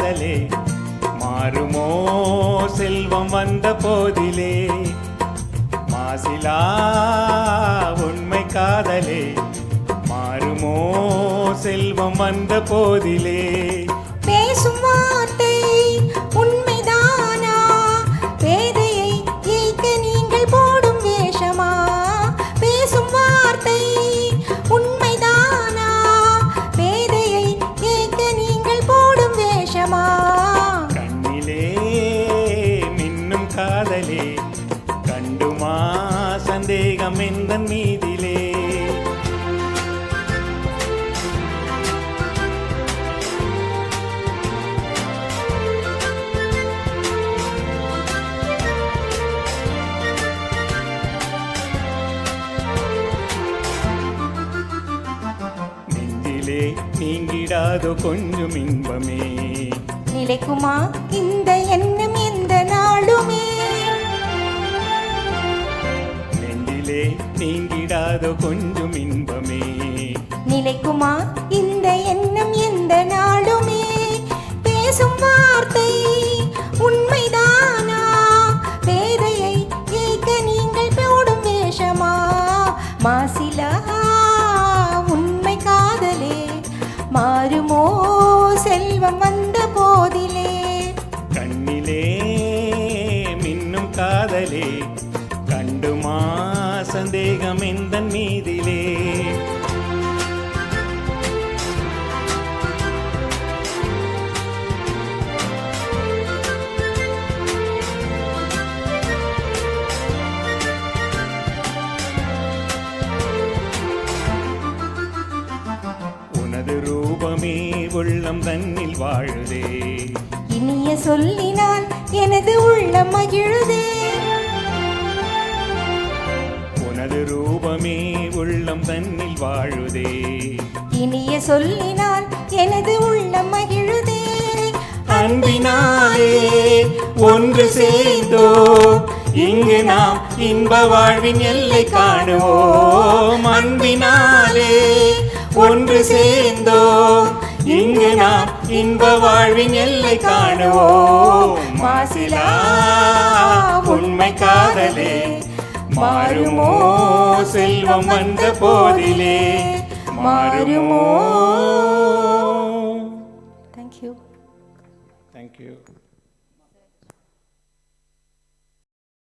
காதலே மாறுமோ செல்வம் வந்த போதிலே மாசிலா உண்மை காதலே மாறுமோ செல்வம் வந்த போதிலே பேசும் வார்த்தை உண்மைதானா பேதையை ஏய்க்க நீங்கள் போடும் வேஷமா பேசும் வார்த்தை உண்மைதானா பேதையை ஏய்க்க நீங்கள் போடும் வேஷமா கண்ணிலே மின்னும் காதலே கண்டுமா சந்தேகம் எந்தன் மீதிலே நீங்கிடாதோ கொஞ்சம் இன்பமே நிலைக்குமா இந்த எண்ணம் எந்த நாளுமே நெஞ்சிலே நீங்கிடாதோ கொஞ்சம் இன்பமே நிலைக்குமா இந்த எண்ணம் எந்த நாளுமே பேசும் வார்த்தை உண்மைதானா பேதையை ஏய்க்க நீங்கள் போடும் வேஷமா மாசிலா உண்மை காதலே மாறுமோ செல்வம் வந்த போதிலே கண்ணிலே மின்னும் காதலே கண்டுமா சந்தேகம் எந்தன் மீதிலே ரூபமே உள்ளம் தன்னில் வாழுதே இனிய சொல்லினால் எனது உள்ளம் மகிழுதே உனது ரூபமே உள்ளம் தன்னில் வாழுதே இனிய சொல்லினால் எனது உள்ளம் மகிழுதே அன்பினாலே ஒன்று சேர்ந்தோ இங்கு நாம் இன்ப வாழ்வின் எல்லை காணுவோம் அன்பினாலே ஒன்று சேர்ந்தோ இங்கு நாம் இன்ப வாழ்வின் எல்லை காணுவோம் மாசிலா உண்மை காதலே மாறுமோ செல்வம் வந்த போதிலே மாறுமோ. Thank you. Thank you.